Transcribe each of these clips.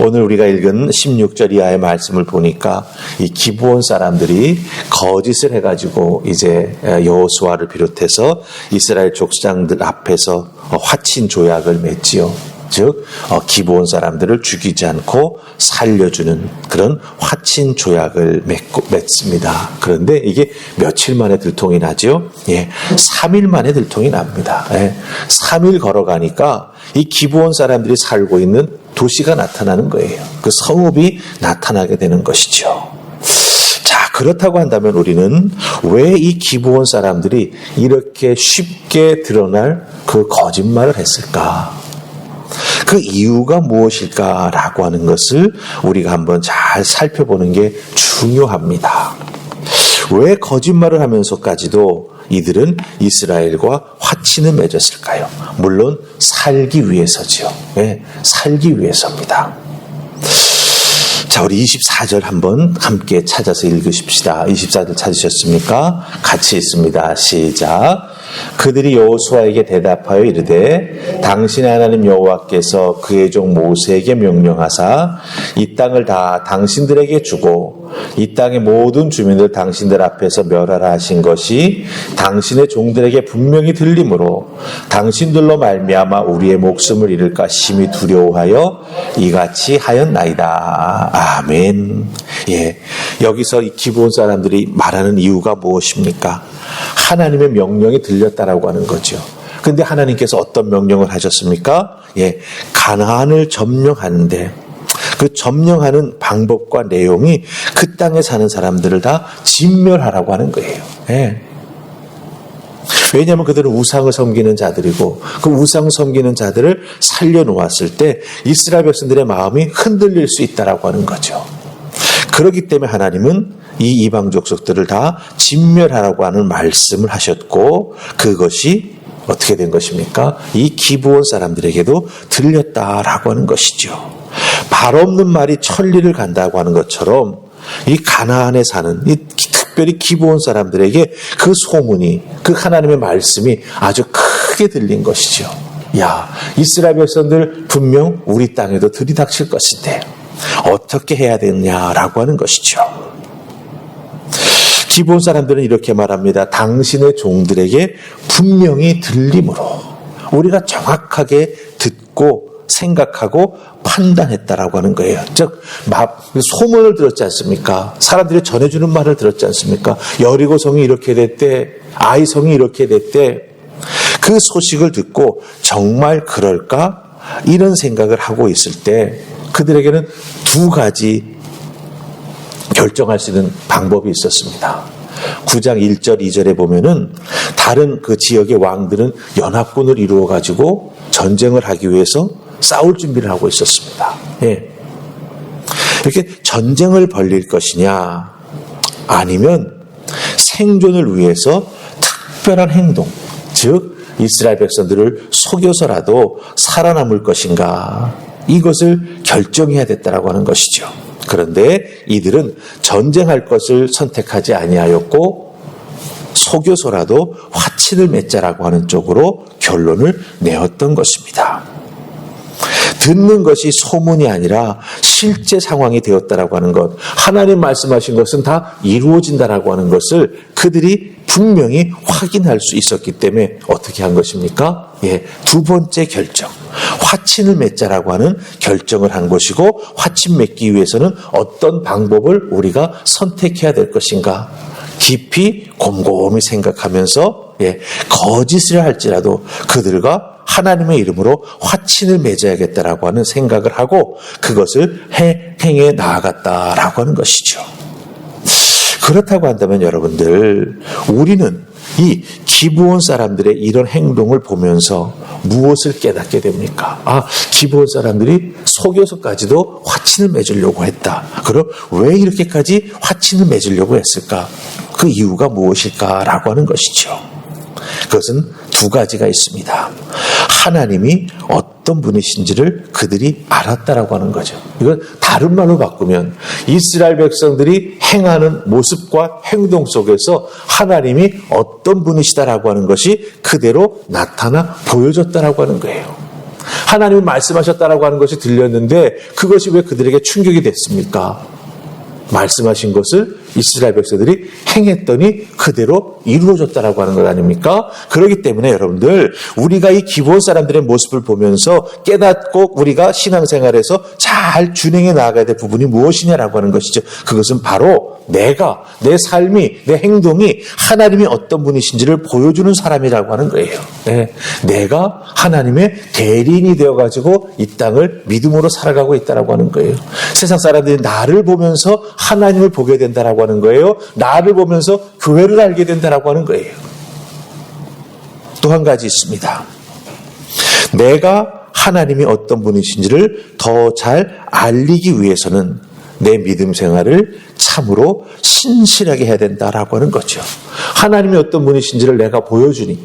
오늘 우리가 읽은 16절 이하의 말씀을 보니까 이 기브온 사람들이 거짓을 해가지고 이제 여호수아를 비롯해서 이스라엘 족장들 앞에서 화친 조약을 맺지요. 즉 기브온 사람들을 죽이지 않고 살려주는 그런 화친 조약을 맺습니다. 그런데 이게 며칠 만에 들통이 나죠? 3일 만에 들통이 납니다. 3일 걸어가니까 이 기브온 사람들이 살고 있는 도시가 나타나는 거예요. 그 성읍이 나타나게 되는 것이죠. 자, 그렇다고 한다면 우리는 왜 이 기브온 사람들이 이렇게 쉽게 드러날 그 거짓말을 했을까? 그 이유가 무엇일까라고 하는 것을 우리가 한번 잘 살펴보는 게 중요합니다. 왜 거짓말을 하면서까지도 이들은 이스라엘과 화친을 맺었을까요? 물론 살기 위해서죠. 살기 위해서입니다. 자, 우리 24절 한번 함께 찾아서 읽으십시다. 24절 찾으셨습니까? 같이 읽습니다. 시작. 그들이 여호수아에게 대답하여 이르되 당신의 하나님 여호와께서 그의 종 모세에게 명령하사 이 땅을 다 당신들에게 주고 이 땅의 모든 주민들 당신들 앞에서 멸하라 하신 것이 당신의 종들에게 분명히 들리므로 당신들로 말미암아 우리의 목숨을 잃을까 심히 두려워하여 이같이 하였나이다. 아멘. 여기서 이 기브온 사람들이 말하는 이유가 무엇입니까? 하나님의 명령이 들렸다라고 하는 거죠. 그런데 하나님께서 어떤 명령을 하셨습니까? 가나안을 점령하는데 그 점령하는 방법과 내용이 그 땅에 사는 사람들을 다 진멸하라고 하는 거예요. 왜냐하면 그들은 우상을 섬기는 자들이고 그 우상 섬기는 자들을 살려놓았을 때 이스라엘 백성들의 마음이 흔들릴 수 있다라고 하는 거죠. 그렇기 때문에 하나님은 이 이방 족속들을 다 진멸하라고 하는 말씀을 하셨고 그것이 어떻게 된 것입니까? 이 기브온 사람들에게도 들렸다라고 하는 것이죠. 발 없는 말이 천리를 간다고 하는 것처럼 이 가나안에 사는 이 특별히 기브온 사람들에게 그 소문이 그 하나님의 말씀이 아주 크게 들린 것이죠. 야, 이스라엘 백성들 분명 우리 땅에도 들이닥칠 것인데 어떻게 해야 되느냐라고 하는 것이죠. 기브온 사람들은 이렇게 말합니다. 당신의 종들에게 분명히 들림으로 우리가 정확하게 듣고 생각하고 판단했다라고 하는 거예요. 즉 소문을 들었지 않습니까? 사람들이 전해주는 말을 들었지 않습니까? 여리고 성이 이렇게 됐대, 아이 성이 이렇게 됐대. 그 소식을 듣고 정말 그럴까? 이런 생각을 하고 있을 때 그들에게는 두 가지 결정할 수 있는 방법이 있었습니다. 9장 1절 2절에 보면은 다른 그 지역의 왕들은 연합군을 이루어 가지고 전쟁을 하기 위해서 싸울 준비를 하고 있었습니다. 이렇게 전쟁을 벌릴 것이냐 아니면 생존을 위해서 특별한 행동, 즉 이스라엘 백성들을 속여서라도 살아남을 것인가, 이것을 결정해야 됐다라고 하는 것이죠. 그런데 이들은 전쟁할 것을 선택하지 아니하였고 속여서라도 화친을 맺자라고 하는 쪽으로 결론을 내었던 것입니다. 듣는 것이 소문이 아니라 실제 상황이 되었다라고 하는 것, 하나님 말씀하신 것은 다 이루어진다라고 하는 것을 그들이 분명히 확인할 수 있었기 때문에 어떻게 한 것입니까? 두 번째 결정, 화친을 맺자라고 하는 결정을 한 것이고, 화친 맺기 위해서는 어떤 방법을 우리가 선택해야 될 것인가 깊이 곰곰이 생각하면서 거짓을 할지라도 그들과 하나님의 이름으로 화친을 맺어야겠다라고 하는 생각을 하고 그것을 행해 나아갔다라고 하는 것이죠. 그렇다고 한다면 여러분들, 우리는 이 기브온 사람들의 이런 행동을 보면서 무엇을 깨닫게 됩니까? 기브온 사람들이 속여서까지도 화친을 맺으려고 했다. 그럼 왜 이렇게까지 화친을 맺으려고 했을까? 그 이유가 무엇일까라고 하는 것이죠. 그것은 두 가지가 있습니다. 하나님이 어떤 분이신지를 그들이 알았다라고 하는 거죠. 이건 다른 말로 바꾸면 이스라엘 백성들이 행하는 모습과 행동 속에서 하나님이 어떤 분이시다라고 하는 것이 그대로 나타나 보여졌다라고 하는 거예요. 하나님이 말씀하셨다라고 하는 것이 들렸는데 그것이 왜 그들에게 충격이 됐습니까? 말씀하신 것을 이스라엘 백성들이 행했더니 그대로 이루어졌다라고 하는 것 아닙니까? 그렇기 때문에 여러분들 우리가 이 기브온 사람들의 모습을 보면서 깨닫고 우리가 신앙생활에서 잘 준행해 나가야 될 부분이 무엇이냐라고 하는 것이죠. 그것은 바로 내가 내 삶이 내 행동이 하나님이 어떤 분이신지를 보여주는 사람이라고 하는 거예요. 네. 내가 하나님의 대리인이 되어가지고 이 땅을 믿음으로 살아가고 있다라고 하는 거예요. 세상 사람들이 나를 보면서 하나님을 보게 된다라고 하는 거예요. 나를 보면서 교회를 알게 된다라고 하는 거예요. 또 한 가지 있습니다. 내가 하나님이 어떤 분이신지를 더 잘 알리기 위해서는 내 믿음 생활을 참으로 신실하게 해야 된다라고 하는 거죠. 하나님이 어떤 분이신지를 내가 보여주니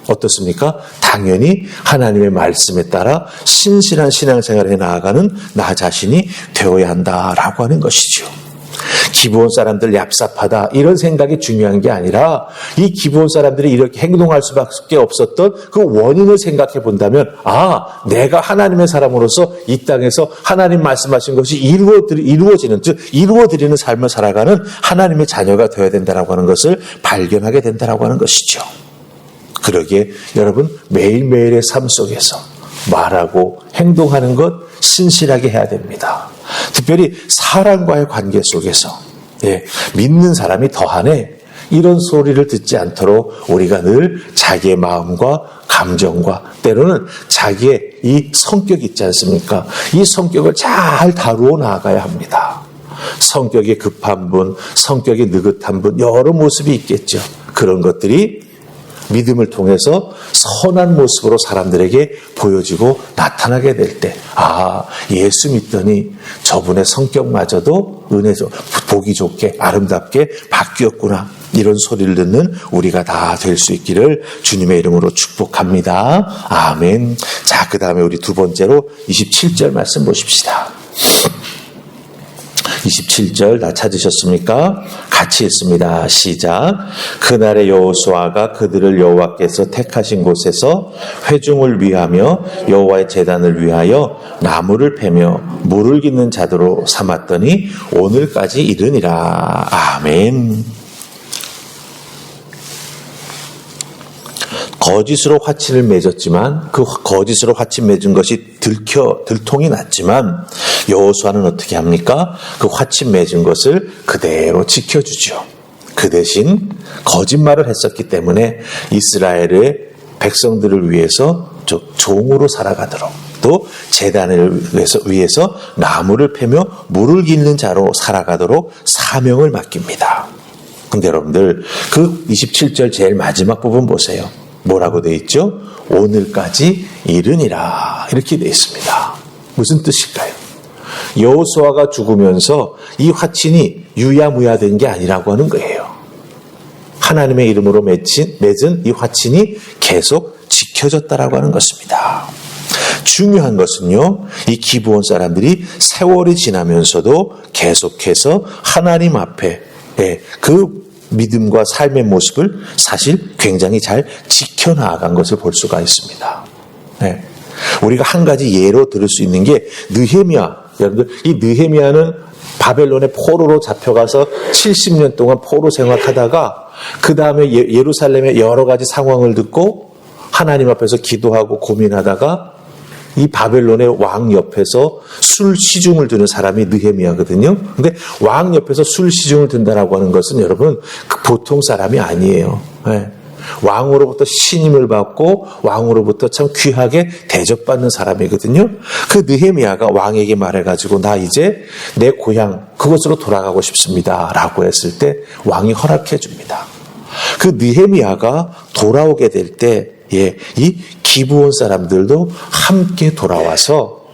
어떻습니까? 당연히 하나님의 말씀에 따라 신실한 신앙생활을 해 나아가는 나 자신이 되어야 한다라고 하는 것이죠. 기브온 사람들 얍삽하다 이런 생각이 중요한 게 아니라 이 기브온 사람들이 이렇게 행동할 수밖에 없었던 그 원인을 생각해 본다면 내가 하나님의 사람으로서 이 땅에서 하나님 말씀하신 것이 이루어지는 즉 이루어드리는 삶을 살아가는 하나님의 자녀가 되어야 된다라고 하는 것을 발견하게 된다라고 하는 것이죠. 그러기에 여러분 매일매일의 삶 속에서 말하고 행동하는 것 신실하게 해야 됩니다. 특별히 사람과의 관계 속에서 믿는 사람이 더하네 이런 소리를 듣지 않도록 우리가 늘 자기의 마음과 감정과 때로는 자기의 이 성격이 있지 않습니까? 이 성격을 잘 다루어 나가야 합니다. 성격이 급한 분, 성격이 느긋한 분 여러 모습이 있겠죠. 그런 것들이 믿음을 통해서 선한 모습으로 사람들에게 보여지고 나타나게 될 때 예수 믿더니 저분의 성격마저도 은혜죠. 보기 좋게 아름답게 바뀌었구나. 이런 소리를 듣는 우리가 다 될 수 있기를 주님의 이름으로 축복합니다. 아멘. 자, 그 다음에 우리 두 번째로 27절 말씀 보십시다. 27절 다 찾으셨습니까? 같이 읽습니다. 시작. 그날의 여호수아가 그들을 여호와께서 택하신 곳에서 회중을 위하며 여호와의 제단을 위하여 나무를 패며 물을 깃는 자도로 삼았더니 오늘까지 이르니라. 아멘. 거짓으로 화친을 맺었지만 그 거짓으로 화친 맺은 것이 들통이 났지만 여호수아는 어떻게 합니까? 그 화친 맺은 것을 그대로 지켜주죠. 그 대신 거짓말을 했었기 때문에 이스라엘의 백성들을 위해서 종으로 살아가도록 또 제단을 위해서 나무를 패며 물을 깃는 자로 살아가도록 사명을 맡깁니다. 근데 여러분들 그 27절 제일 마지막 부분 보세요. 뭐라고 되어 있죠? 오늘까지 이르니라 이렇게 되어 있습니다. 무슨 뜻일까요? 여호수아가 죽으면서 이 화친이 유야무야 된 게 아니라고 하는 거예요. 하나님의 이름으로 맺은 이 화친이 계속 지켜졌다라고 하는 것입니다. 중요한 것은요, 이 기브온 사람들이 세월이 지나면서도 계속해서 하나님 앞에 그 믿음과 삶의 모습을 사실 굉장히 잘 지켜나간 것을 볼 수가 있습니다. 우리가 한 가지 예로 들을 수 있는 게 느헤미야. 여러분들 이 느헤미야는 바벨론의 포로로 잡혀가서 70년 동안 포로 생활하다가 그 다음에 예루살렘의 여러 가지 상황을 듣고 하나님 앞에서 기도하고 고민하다가 이 바벨론의 왕 옆에서 술 시중을 드는 사람이 느헤미야거든요. 근데 왕 옆에서 술 시중을 든다라고 하는 것은 여러분 보통 사람이 아니에요. 왕으로부터 신임을 받고 왕으로부터 참 귀하게 대접받는 사람이거든요. 그 느헤미야가 왕에게 말해가지고 나 이제 내 고향 그곳으로 돌아가고 싶습니다 라고 했을 때 왕이 허락해 줍니다. 그 느헤미야가 돌아오게 될 때 이 기브온 사람들도 함께 돌아와서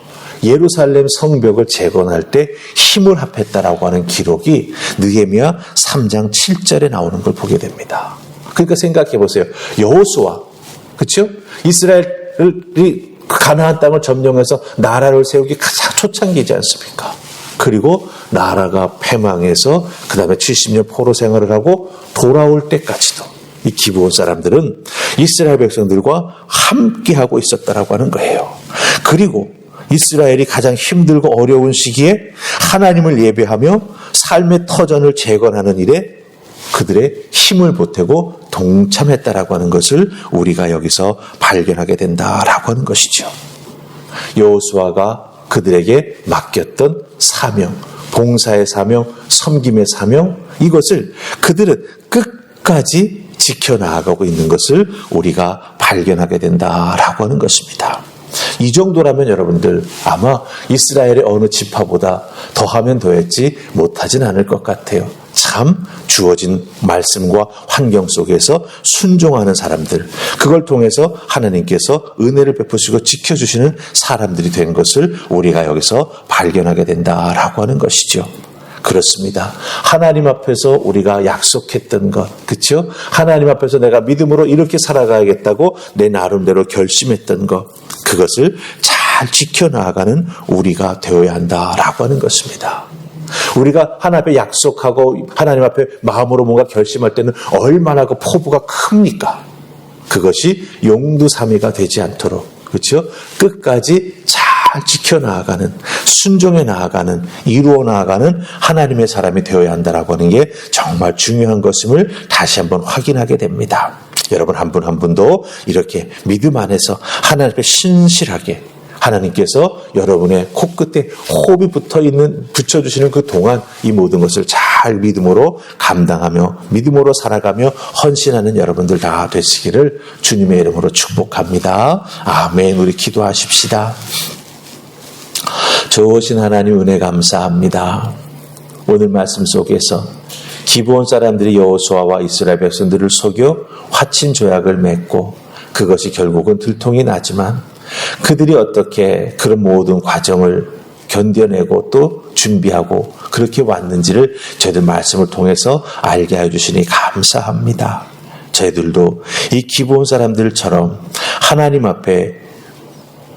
예루살렘 성벽을 재건할 때 힘을 합했다라고 하는 기록이 느헤미야 3장 7절에 나오는 걸 보게 됩니다. 그러니까 생각해 보세요. 여호수아, 그렇죠? 이스라엘이 가나안 땅을 점령해서 나라를 세우기 가장 초창기지 않습니까? 그리고 나라가 패망해서 그 다음에 70년 포로 생활을 하고 돌아올 때까지도 이 기브온 사람들은 이스라엘 백성들과 함께하고 있었다라고 하는 거예요. 그리고 이스라엘이 가장 힘들고 어려운 시기에 하나님을 예배하며 삶의 터전을 재건하는 일에 그들의 힘을 보태고 동참했다라고 하는 것을 우리가 여기서 발견하게 된다라고 하는 것이죠. 여호수아가 그들에게 맡겼던 사명, 봉사의 사명, 섬김의 사명, 이것을 그들은 끝까지 지켜나가고 있는 것을 우리가 발견하게 된다라고 하는 것입니다. 이 정도라면 여러분들 아마 이스라엘의 어느 지파보다 더하면 더했지 못하진 않을 것 같아요. 참 주어진 말씀과 환경 속에서 순종하는 사람들, 그걸 통해서 하나님께서 은혜를 베푸시고 지켜주시는 사람들이 된 것을 우리가 여기서 발견하게 된다라고 하는 것이죠. 그렇습니다. 하나님 앞에서 우리가 약속했던 것, 그렇죠? 하나님 앞에서 내가 믿음으로 이렇게 살아가야겠다고 내 나름대로 결심했던 것, 그것을 잘 지켜나가는 우리가 되어야 한다라고 하는 것입니다. 우리가 하나님 앞에 약속하고 하나님 앞에 마음으로 뭔가 결심할 때는 얼마나 그 포부가 큽니까? 그것이 용두사미가 되지 않도록, 그렇죠? 끝까지 잘 지켜나가는, 순종해 나가는, 이루어 나가는 하나님의 사람이 되어야 한다라고 하는 게 정말 중요한 것임을 다시 한번 확인하게 됩니다. 여러분 한 분 한 분도 이렇게 믿음 안에서 하나님 앞에 신실하게, 하나님께서 여러분의 코끝에 호흡이 붙여주시는 그 동안 이 모든 것을 잘 믿음으로 감당하며 믿음으로 살아가며 헌신하는 여러분들 다 되시기를 주님의 이름으로 축복합니다. 아멘. 우리 기도하십시다. 좋으신 하나님 은혜 감사합니다. 오늘 말씀 속에서 기브온 사람들이 여호수아와 이스라엘 백성들을 속여 화친 조약을 맺고 그것이 결국은 들통이 나지만 그들이 어떻게 그런 모든 과정을 견뎌내고 또 준비하고 그렇게 왔는지를 저희들 말씀을 통해서 알게 해주시니 감사합니다. 저희들도 이 기브온 사람들처럼 하나님 앞에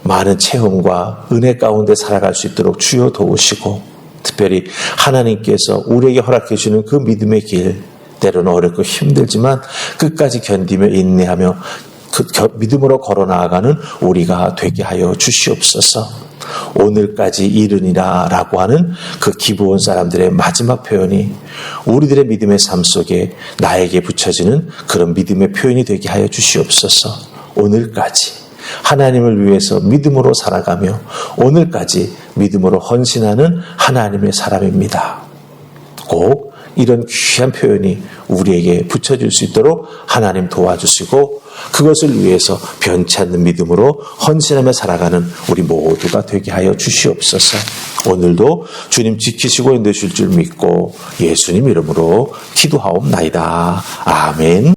많은 체험과 은혜 가운데 살아갈 수 있도록 주여 도우시고, 특별히 하나님께서 우리에게 허락해 주시는 그 믿음의 길, 때로는 어렵고 힘들지만 끝까지 견디며 인내하며 믿음으로 걸어 나아가는 우리가 되게 하여 주시옵소서. 오늘까지 이르니라 라고 하는 그 기브온 사람들의 마지막 표현이 우리들의 믿음의 삶 속에 나에게 붙여지는 그런 믿음의 표현이 되게 하여 주시옵소서. 오늘까지 하나님을 위해서 믿음으로 살아가며 오늘까지 믿음으로 헌신하는 하나님의 사람입니다. 꼭 이런 귀한 표현이 우리에게 붙여질 수 있도록 하나님 도와주시고 그것을 위해서 변치 않는 믿음으로 헌신하며 살아가는 우리 모두가 되게 하여 주시옵소서. 오늘도 주님 지키시고 인도하실 줄 믿고 예수님 이름으로 기도하옵나이다. 아멘.